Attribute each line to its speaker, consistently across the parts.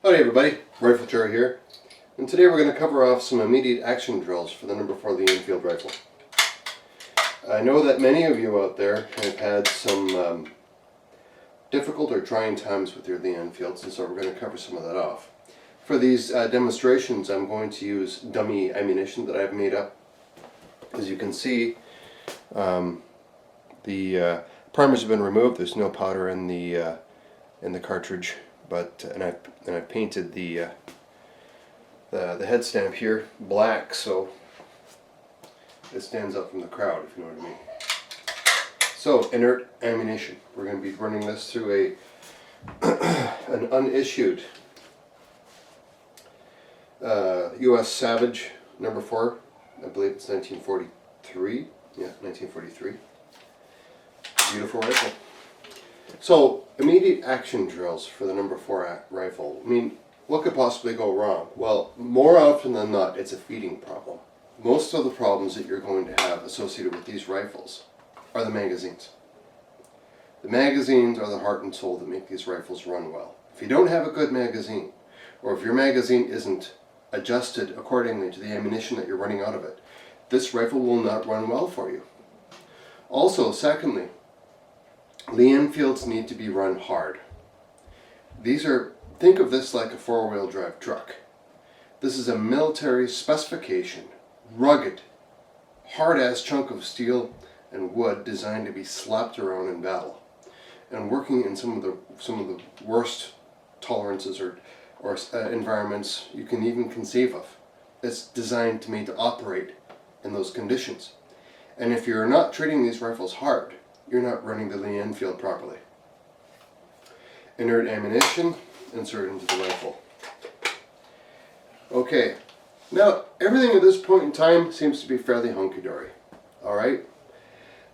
Speaker 1: Howdy everybody, Riflechair here, and today we're going to cover off some immediate action drills for the No4 Lee Enfield Rifle. I know that many of you out there have had some difficult or trying times with your Lee Enfields, and so we're going to cover some of that off. For these demonstrations, I'm going to use dummy ammunition that I've made up. As you can see, the primers have been removed. There's no powder in the cartridge. And I've painted the head stamp here black, so it stands up from the crowd, if you know what I mean. So, inert ammunition. We're going to be running this through an unissued U.S. Savage number 4. I believe it's 1943. Yeah, 1943. Beautiful rifle. So, immediate action drills for the No4 rifle. I mean, what could possibly go wrong? Well, more often than not, it's a feeding problem. Most of the problems that you're going to have associated with these rifles are the magazines. The magazines are the heart and soul that make these rifles run well. If you don't have a good magazine, or if your magazine isn't adjusted accordingly to the ammunition that you're running out of it, this rifle will not run well for you. Also, secondly, Lee Enfields need to be run hard. Think of this like a four-wheel drive truck. This is a military specification, rugged, hard-ass chunk of steel and wood designed to be slapped around in battle, and working in some of the worst tolerances or environments you can even conceive of. It's designed to operate in those conditions. And if you're not treating these rifles hard, you're not running the Lee Enfield properly. Inert ammunition, insert into the rifle. Okay, now everything at this point in time seems to be fairly hunky-dory. Alright,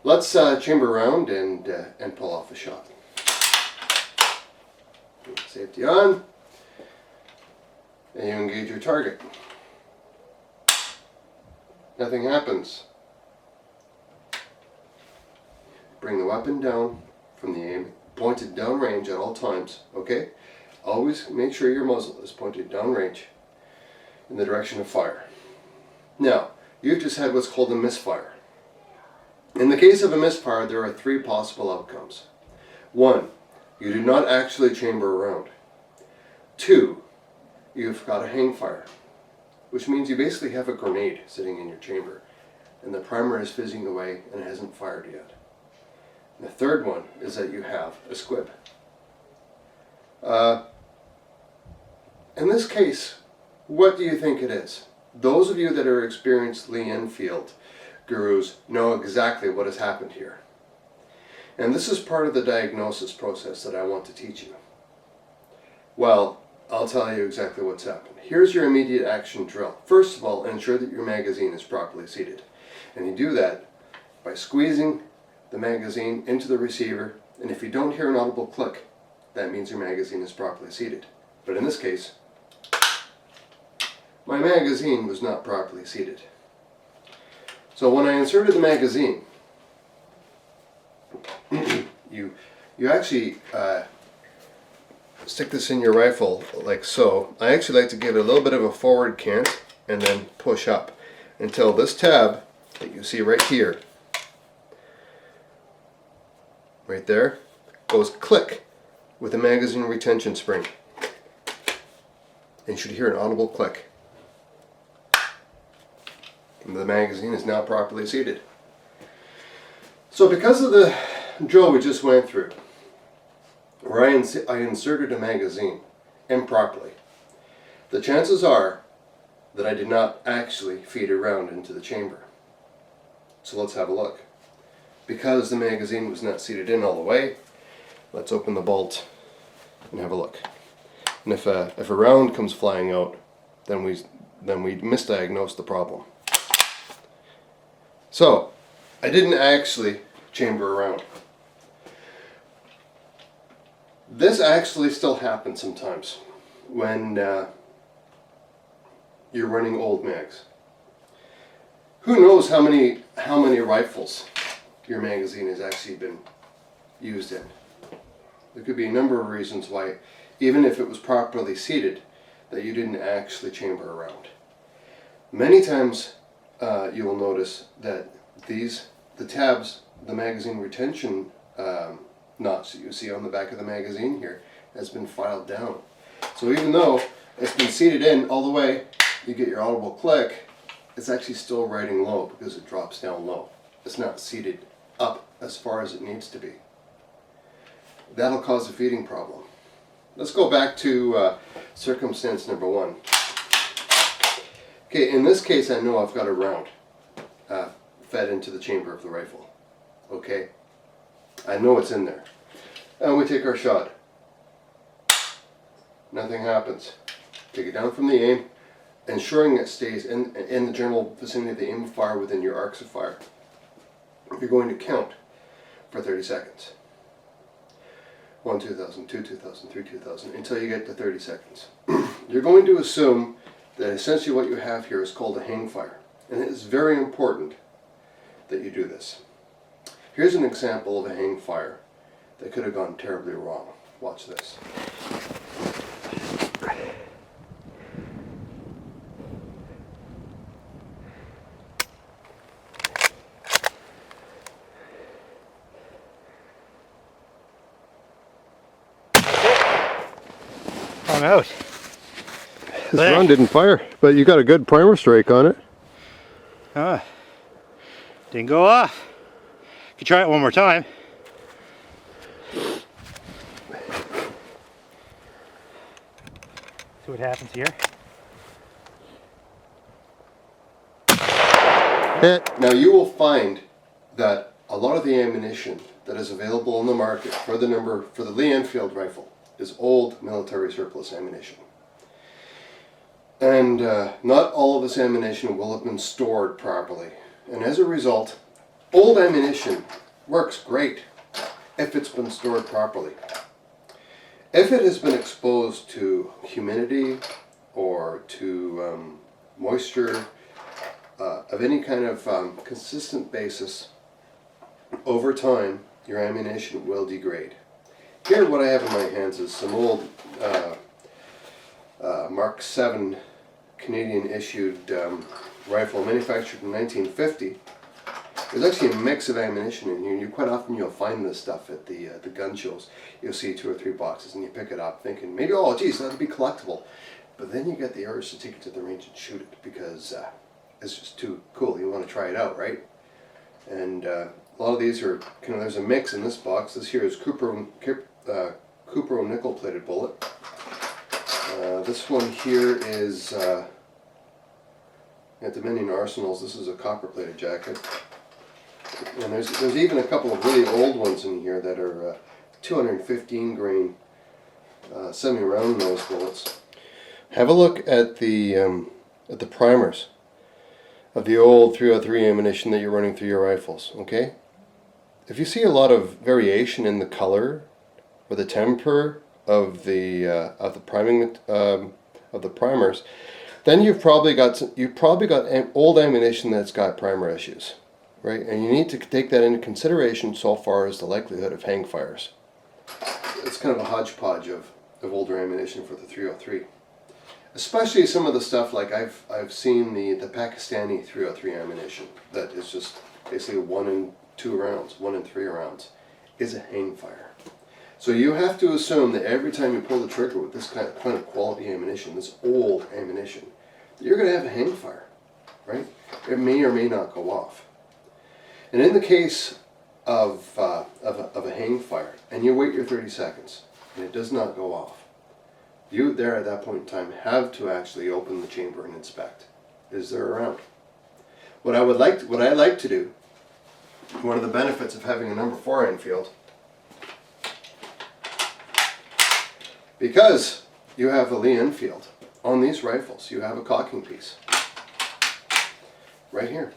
Speaker 1: let's chamber around and pull off a shot. Safety on, and you engage your target. Nothing happens. Bring the weapon down from the aim, pointed downrange at all times, okay? Always make sure your muzzle is pointed downrange in the direction of fire. Now, you've just had what's called a misfire. In the case of a misfire, there are three possible outcomes. 1, you do not actually chamber around. 2, you've got a hangfire, which means you basically have a grenade sitting in your chamber, and the primer is fizzing away and it hasn't fired yet. The third one is that you have a SQUIB. In this case, what do you think it is? Those of you that are experienced Lee Enfield gurus know exactly what has happened here. And this is part of the diagnosis process that I want to teach you. Well, I'll tell you exactly what's happened. Here's your immediate action drill. First of all, ensure that your magazine is properly seated. And you do that by squeezing the magazine into the receiver, and if you don't hear an audible click, that means your magazine is properly seated. But in this case, my magazine was not properly seated. So when I inserted the magazine, you actually stick this in your rifle like so. I actually like to give it a little bit of a forward cant and then push up until this tab that you see right here, right there, goes click with a magazine retention spring. And you should hear an audible click. And the magazine is now properly seated. So because of the drill we just went through, where I inserted a magazine improperly, the chances are that I did not actually feed a round into the chamber. So let's have a look. Because the magazine was not seated in all the way, let's open the bolt and have a look. And if a round comes flying out, then we misdiagnose the problem. So, I didn't actually chamber around. This actually still happens sometimes when you're running old mags. Who knows how many rifles your magazine has actually been used in. There could be a number of reasons why even if it was properly seated, that you didn't actually chamber around. Many times you will notice that the tabs, the magazine retention knots that you see on the back of the magazine here, has been filed down. So even though it's been seated in all the way, you get your audible click, it's actually still riding low because it drops down low. It's not seated up as far as it needs to be. That'll cause a feeding problem. Let's go back to circumstance number 1. Okay, in this case I know I've got a round fed into the chamber of the rifle. Okay, I know it's in there. And we take our shot. Nothing happens. Take it down from the aim, ensuring it stays in the general vicinity of the aim of fire within your arcs of fire. You're going to count for 30 seconds. 1, 2000, 2, 2000, 3, 2000, until you get to 30 seconds. You're going to assume that essentially what you have here is called a hang fire. And it is very important that you do this. Here's an example of a hang fire that could have gone terribly wrong. Watch this.
Speaker 2: I'm out.
Speaker 1: This round didn't fire, but you got a good primer strike on it.
Speaker 2: Didn't go off. Could try it one more time. See what happens here.
Speaker 1: Hit. Now you will find that a lot of the ammunition that is available on the market for the Lee Enfield rifle is old military surplus ammunition. And not all of this ammunition will have been stored properly. And as a result, old ammunition works great if it's been stored properly. If it has been exposed to humidity or to moisture of any kind of consistent basis, over time your ammunition will degrade. Here what I have in my hands is some old Mark 7 Canadian issued rifle manufactured in 1950. There's actually a mix of ammunition in here. Quite often you'll find this stuff at the gun shows. You'll see 2 or 3 boxes and you pick it up thinking maybe, oh geez, that'll be collectible. But then you get the urge to take it to the range and shoot it because it's just too cool. You want to try it out, right? And a lot of these are there's a mix in this box. This here is Cupro nickel plated bullet. This one here is at Dominion Arsenals. This is a copper plated jacket. And there's even a couple of really old ones in here that are 215 grain semi-round nose bullets. Have a look at the primers of the old 303 ammunition that you're running through your rifles. Okay, if you see a lot of variation in the color or the temper of the priming of the primers, then you've probably got old ammunition that's got primer issues, right? And you need to take that into consideration so far as the likelihood of hang fires. It's kind of a hodgepodge of older ammunition for the 303. Especially some of the stuff like I've seen the Pakistani 303 ammunition that is just basically 1 and 2 rounds, 1 and 3 rounds, is a hang fire. So you have to assume that every time you pull the trigger with this kind of quality ammunition, this old ammunition, you're going to have a hang fire, right? It may or may not go off. And in the case of a hang fire, and you wait your 30 seconds, and it does not go off, you there at that point in time have to actually open the chamber and inspect. Is there a round? What I like to do, one of the benefits of having a number 4 Enfield, because you have a Lee Enfield on these rifles, you have a cocking piece right here.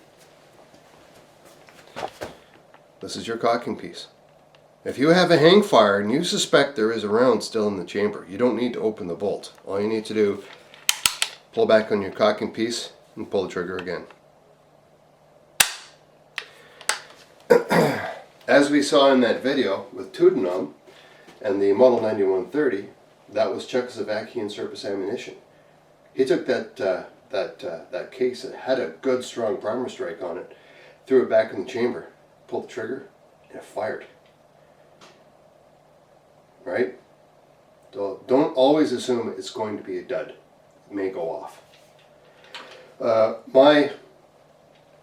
Speaker 1: This is your cocking piece. If you have a hang fire and you suspect there is a round still in the chamber, you don't need to open the bolt. All you need to do, pull back on your cocking piece and pull the trigger again. As we saw in that video with Toutenam and the Model 9130, That was Czechoslovakian surface ammunition. He took that case that had a good strong primer strike on it, threw it back in the chamber, pulled the trigger, and it fired. Right? So don't always assume it's going to be a dud. It may go off.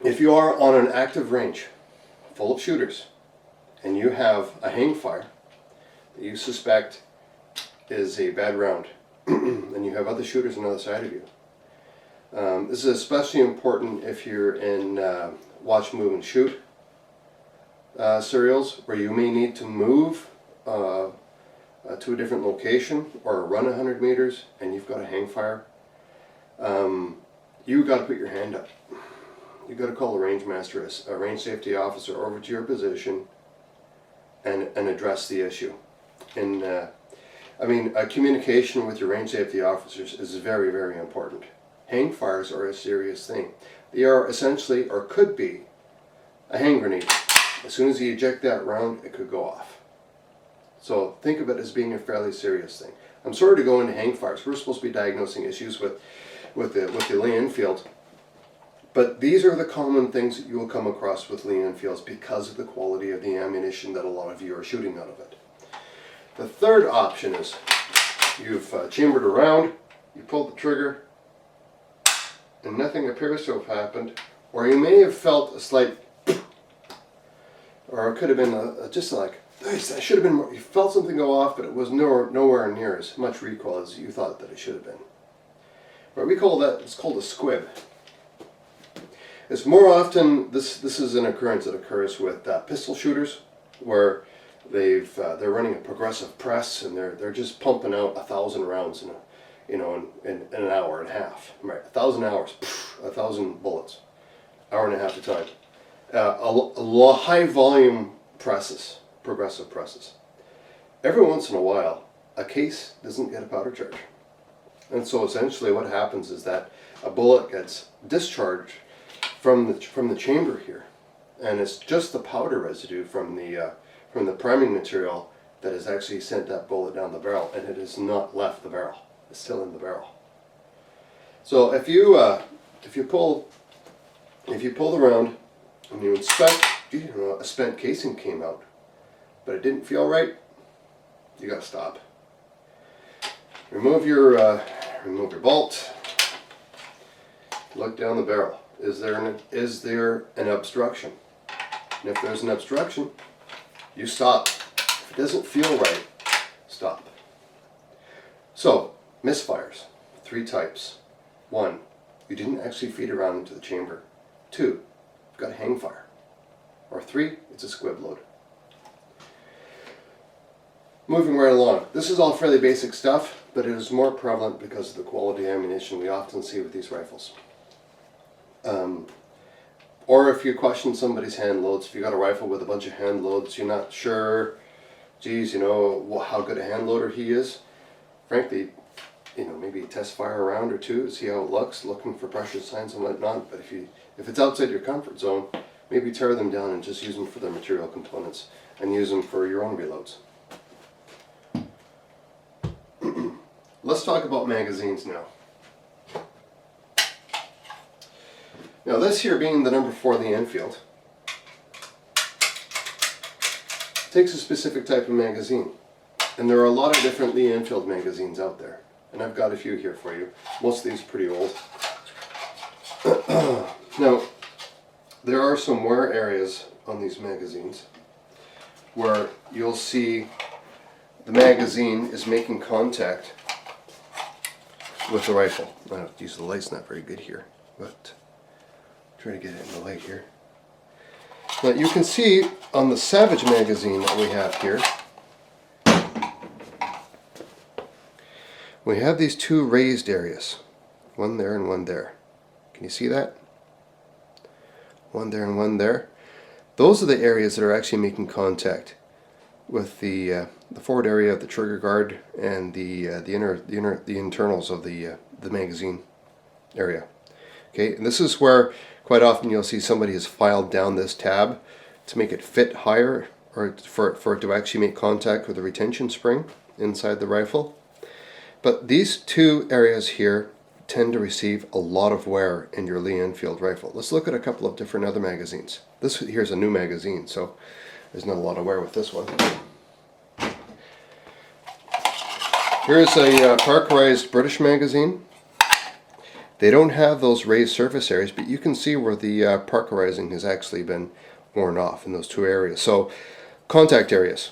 Speaker 1: If you are on an active range full of shooters and you have a hang fire that you suspect is a bad round and you have other shooters on the other side of you, this is especially important if you're in watch, move, and shoot serials where you may need to move to a different location or run 100 meters and you've got a hang fire. You've got to put your hand up. You've got to call a range master, a range safety officer over to your position and address the issue. And communication with your range safety officers is very, very important. Hang fires are a serious thing. They are essentially, or could be, a hand grenade. As soon as you eject that round, it could go off. So think of it as being a fairly serious thing. I'm sorry to go into hang fires. We're supposed to be diagnosing issues with the Lee Enfield. But these are the common things that you will come across with Lee Enfields because of the quality of the ammunition that a lot of you are shooting out of it. The third option is you've chambered a round, you pulled the trigger, and nothing appears to have happened, or you may have felt a slight, or it could have been just like, that should have been more. You felt something go off, but it was nowhere near as much recoil as you thought that it should have been. What we call that, it's called a SQUIB. It's more often, this is an occurrence that occurs with pistol shooters, where they're running a progressive press and they're just pumping out 1,000 rounds in an hour and a half. Right, 1,000 hours, 1,000 bullets, hour and a half of time. High volume presses. Progressive presses. Every once in a while, a case doesn't get a powder charge. And so essentially what happens is that a bullet gets discharged from the chamber here, and it's just the powder residue from the priming material that has actually sent that bullet down the barrel, and it has not left the barrel. It's still in the barrel. So if you pull the round and you inspect, a spent casing came out, but it didn't feel right, you got to stop. Remove your bolt. Look down the barrel. Is there an obstruction? And if there's an obstruction, you stop. If it doesn't feel right, stop. So, misfires, 3 types. 1, you didn't actually feed a round into the chamber. 2, you've got a hang fire. Or 3, it's a SQUIB load. Moving right along. This is all fairly basic stuff, but it is more prevalent because of the quality ammunition we often see with these rifles. Or if you question somebody's hand loads, if you got a rifle with a bunch of hand loads, you're not sure, geez, how good a hand loader he is. Frankly, maybe test fire a round or 2, see how it looks, looking for pressure signs and whatnot. But if it's outside your comfort zone, maybe tear them down and just use them for their material components and use them for your own reloads. Let's talk about magazines now. Now this here being the number 4 Lee Enfield, takes a specific type of magazine. And there are a lot of different Lee Enfield magazines out there. And I've got a few here for you. Most of these are pretty old. Now, there are some wear areas on these magazines where you'll see the magazine is making contact with the rifle. I have to use the light's not very good here, but try to get it in the light here. Now you can see on the Savage magazine that we have here, we have these 2 raised areas, one there and one there. Can you see that? One there and one there. Those are the areas that are actually making contact with the forward area of the trigger guard and the internals of the magazine area. Okay, and this is where quite often you'll see somebody has filed down this tab to make it fit higher, or for it to actually make contact with the retention spring inside the rifle. But these two areas here tend to receive a lot of wear in your Lee Enfield rifle. Let's look at a couple of different other magazines. This here's a new magazine, so there's not a lot of wear with this one. Here's a Parkerized British magazine. They don't have those raised surface areas, but you can see where the Parkerizing has actually been worn off in those two areas. So, contact areas.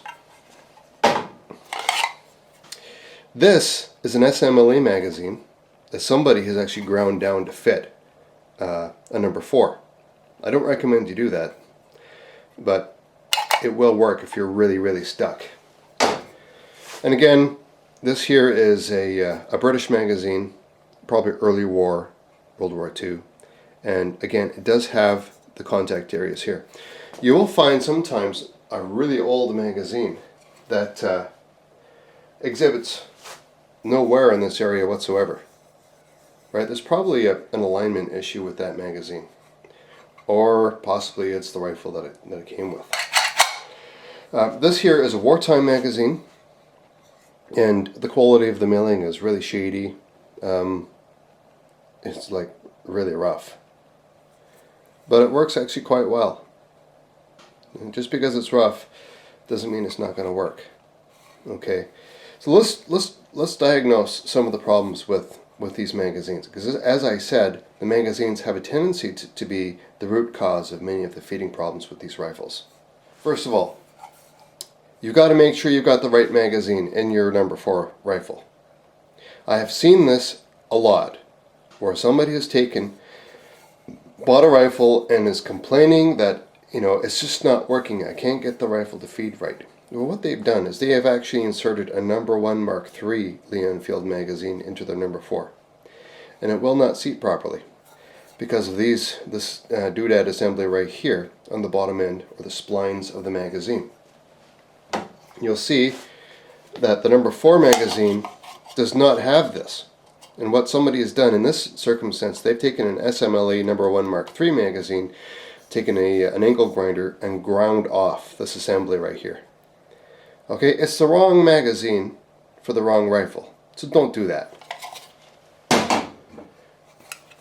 Speaker 1: This is an SMLE magazine that somebody has actually ground down to fit a number 4. I don't recommend you do that, but it will work if you're really, really stuck. And again, this here is a British magazine, probably early war, World War II. And again, it does have the contact areas here. You will find sometimes a really old magazine that exhibits no wear in this area whatsoever. Right? There's probably an alignment issue with that magazine. Or possibly it's the rifle that it came with. This here is a wartime magazine, and the quality of the milling is really shady. It's like really rough. But it works actually quite well. And just because it's rough doesn't mean it's not going to work. Okay, so let's diagnose some of the problems with these magazines, because as I said, the magazines have a tendency to be the root cause of many of the feeding problems with these rifles. First of all, you've got to make sure you've got the right magazine in your number 4 rifle. I have seen this a lot, where somebody has bought a rifle and is complaining that, it's just not working. I can't get the rifle to feed right. Well, what they've done is they have actually inserted a number 1 Mark III Lee Enfield magazine into their number 4. And it will not seat properly because of this doodad assembly right here on the bottom end, or the splines of the magazine. You'll see that the number 4 magazine does not have this. And what somebody has done in this circumstance, they've taken an SMLE number 1 Mark III magazine, taken an angle grinder and ground off this assembly right here. Okay, it's the wrong magazine for the wrong rifle, so don't do that.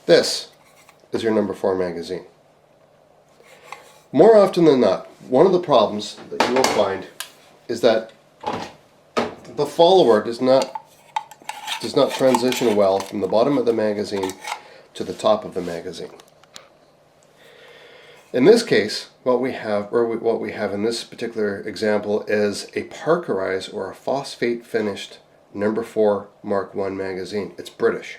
Speaker 1: This is your number 4 magazine. More often than not, one of the problems that you will find is that the follower does not transition well from the bottom of the magazine to the top of the magazine. In this case, what we have in this particular example is a Parkerized or a phosphate finished number 4 Mark I magazine. It's British.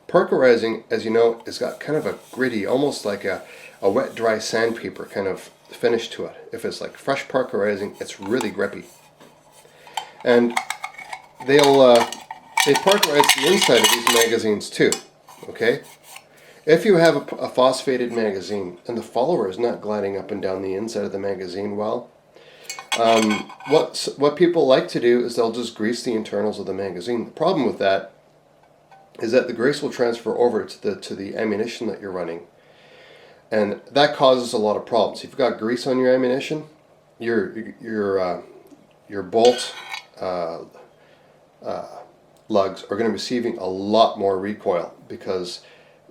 Speaker 1: Parkerizing, as you know, has got kind of a gritty, almost like a wet dry sandpaper kind of finish to it. If it's like fresh Parkerizing, it's really grippy. And they Parkerize the inside of these magazines too. Okay? If you have a phosphated magazine and the follower is not gliding up and down the inside of the magazine well, what people like to do is they'll just grease the internals of the magazine. The problem with that is that the grease will transfer over to the ammunition that you're running, and that causes a lot of problems. If you've got grease on your ammunition, your bolt lugs are going to be receiving a lot more recoil because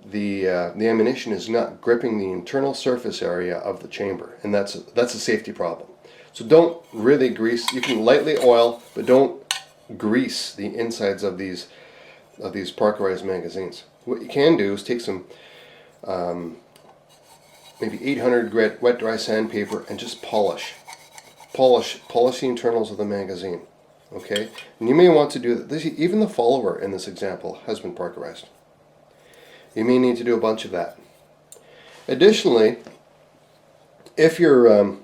Speaker 1: the ammunition is not gripping the internal surface area of the chamber, and that's a safety problem. So don't really grease. You can lightly oil, but don't grease the insides of these Parkerized magazines. What you can do is take some maybe 800 grit wet dry sandpaper and just polish the internals of the magazine. Okay, and you may want to do that. Even the follower in this example has been Parkerized. You may need to do a bunch of that. Additionally, if you're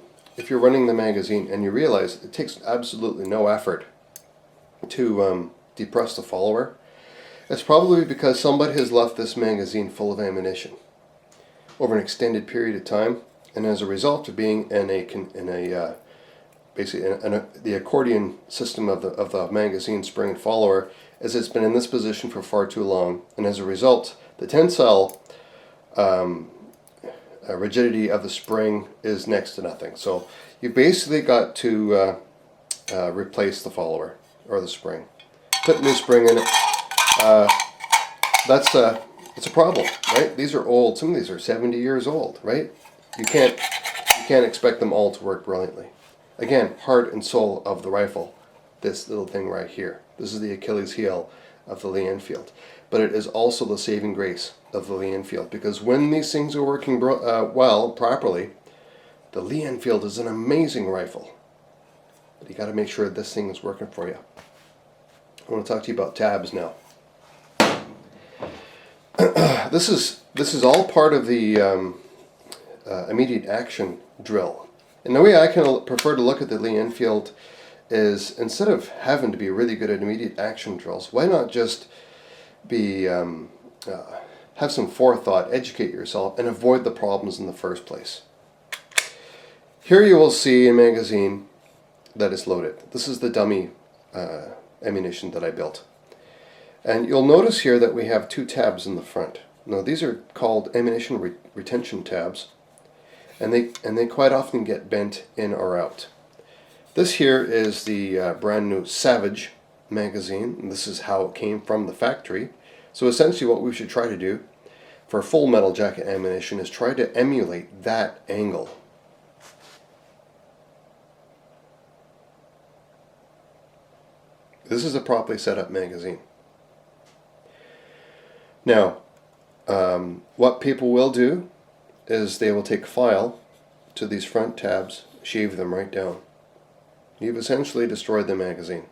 Speaker 1: running the magazine and you realize it takes absolutely no effort to depress the follower, it's probably because somebody has left this magazine full of ammunition over an extended period of time, and as a result of being basically the accordion system of the magazine spring and follower, as it's been in this position for far too long, and as a result the tensile rigidity of the spring is next to nothing. So you basically got to replace the follower or the spring. put a new spring in it. It's a problem, right? These are old. Some of these are 70 years old, right? You can't expect them all to work brilliantly. Again, heart and soul of the rifle, this little thing right here. This is the Achilles heel of the Lee Enfield. But it is also the saving grace of the Lee Enfield, because when these things are working well, properly, the Lee Enfield is an amazing rifle. But you got to make sure this thing is working for you. I want to talk to you about tabs now. This is all part of the immediate action drill. And the way I kind of prefer to look at the Lee Enfield is, instead of having to be really good at immediate action drills, why not just be have some forethought, educate yourself, and avoid the problems in the first place. Here you will see a magazine that is loaded. This is the dummy ammunition that I built. And you'll notice here that we have two tabs in the front. Now these are called ammunition retention tabs, and they quite often get bent in or out. This here is the brand new Savage magazine, and this is how it came from the factory. So essentially what we should try to do for full metal jacket ammunition is try to emulate that angle. This is a properly set up magazine. Now, what people will do is they will take file to these front tabs, shave them right down. You've essentially destroyed the magazine.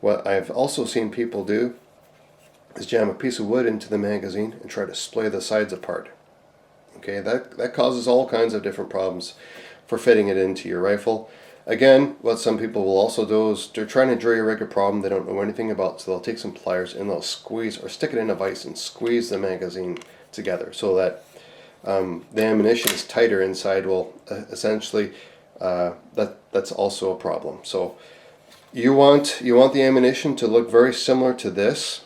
Speaker 1: What I've also seen people do is jam a piece of wood into the magazine and try to splay the sides apart. Okay, that causes all kinds of different problems for fitting it into your rifle. Again, what some people will also do is they're trying to jury rig a problem they don't know anything about, so they'll take some pliers and they'll squeeze or stick it in a vise and squeeze the magazine together so that the ammunition is tighter inside. Well, essentially, that's also a problem. So you want the ammunition to look very similar to this,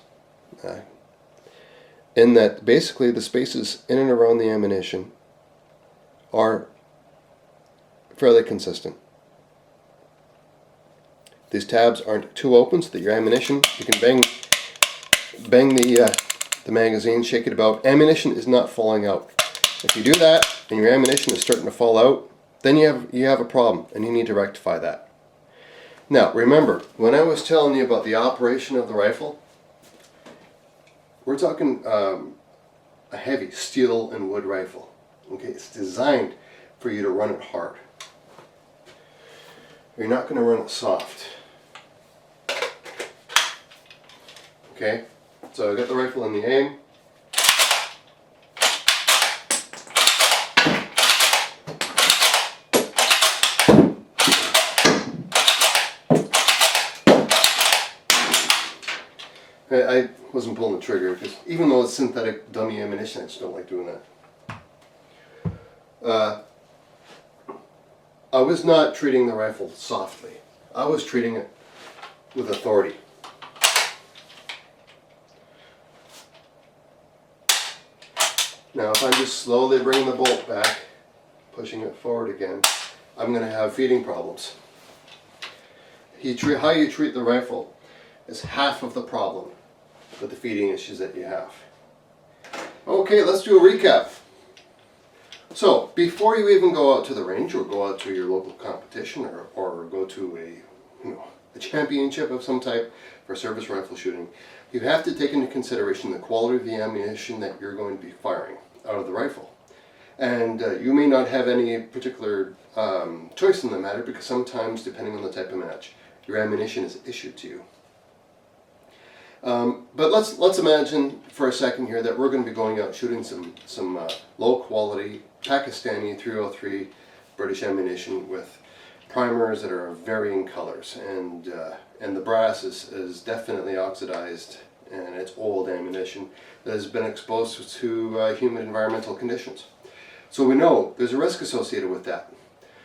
Speaker 1: in that basically the spaces in and around the ammunition are fairly consistent. These tabs aren't too open so that your ammunition, you can bang the magazine, shake it about. Ammunition is not falling out. If you do that and your ammunition is starting to fall out, then you have a problem and you need to rectify that. Now remember, when I was telling you about the operation of the rifle, we're talking a heavy steel and wood rifle. Okay, it's designed for you to run it hard. You're not going to run it soft. Okay, so I got the rifle in the aim. I wasn't pulling the trigger because even though it's synthetic dummy ammunition, I just don't like doing that. I was not treating the rifle softly. I was treating it with authority. Now if I'm just slowly bringing the bolt back, pushing it forward again, I'm going to have feeding problems. How you treat the rifle is half of the problem with the feeding issues that you have. Okay, let's do a recap. So, before you even go out to the range or go out to your local competition or go to a championship of some type for service rifle shooting, you have to take into consideration the quality of the ammunition that you're going to be firing out of the rifle. And you may not have any particular choice in the matter, because sometimes, depending on the type of match, your ammunition is issued to you. But let's imagine for a second here that we're going to be going out shooting some low quality Pakistani 303 British ammunition with primers that are of varying colors, and the brass is definitely oxidized, and it's old ammunition that has been exposed to humid environmental conditions. So we know there's a risk associated with that.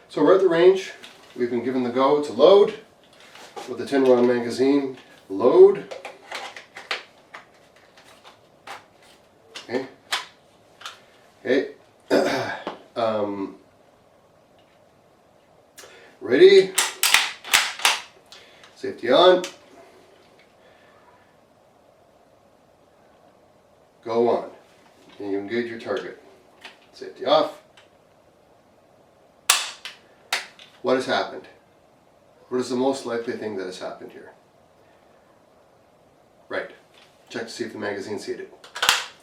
Speaker 1: So we're at the range. We've been given the go to load with the 10-round magazine. Load. Okay. Okay. Ready. Safety on. engage your target. Safety off. What has happened? What is the most likely thing that has happened here? Right. Check to see if the magazine's seated.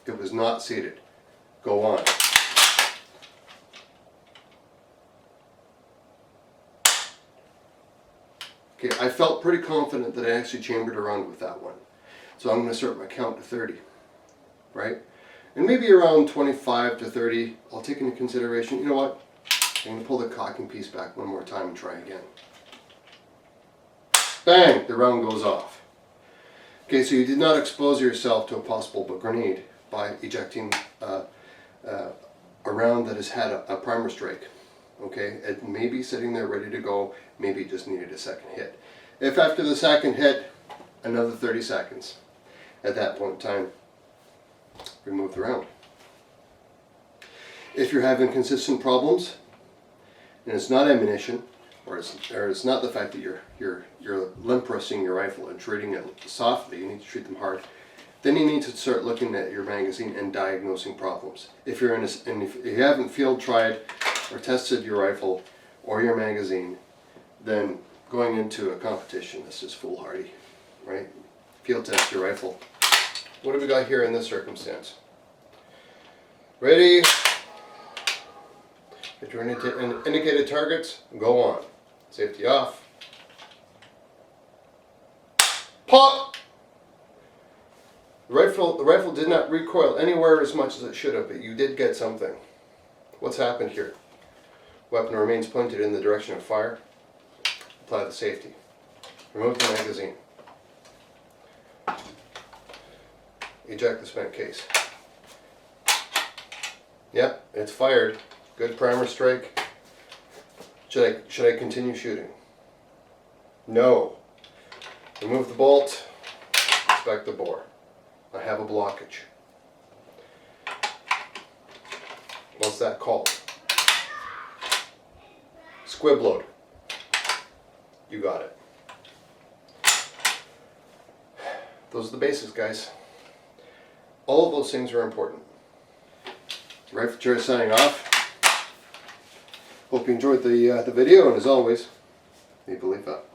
Speaker 1: It was not seated. Go on. Okay, I felt pretty confident that I actually chambered around with that one. So I'm going to start my count to 30. Right? And maybe around 25 to 30, I'll take into consideration, you know what? I'm going to pull the cocking piece back one more time and try again. Bang! The round goes off. Okay, so you did not expose yourself to a possible grenade by ejecting a round that has had a primer strike. Okay, it may be sitting there ready to go, maybe it just needed a second hit. If after the second hit, another 30 seconds. At that point in time, remove the round. If you're having consistent problems, and it's not ammunition, or it's not the fact that you're limp wristing your rifle and treating it softly, you need to treat them hard, then you need to start looking at your magazine and diagnosing problems. If you're if you haven't field tried or tested your rifle or your magazine, then going into a competition, this is foolhardy, right? Field test your rifle. What have we got here in this circumstance? Ready? Get your indicated targets, go on. Safety off. Pop! The rifle did not recoil anywhere as much as it should have, but you did get something. What's happened here? Weapon remains pointed in the direction of fire. Apply the safety. Remove the magazine. Eject the spent case. Yep, it's fired. Good primer strike. Should I continue shooting? No. Remove the bolt. Inspect the bore. I have a blockage. What's that called? SQUIB load. You got it. Those are the basics, guys. All of those things are important. Riflechair signing off. Hope you enjoyed the video, and as always, leave a leaf up.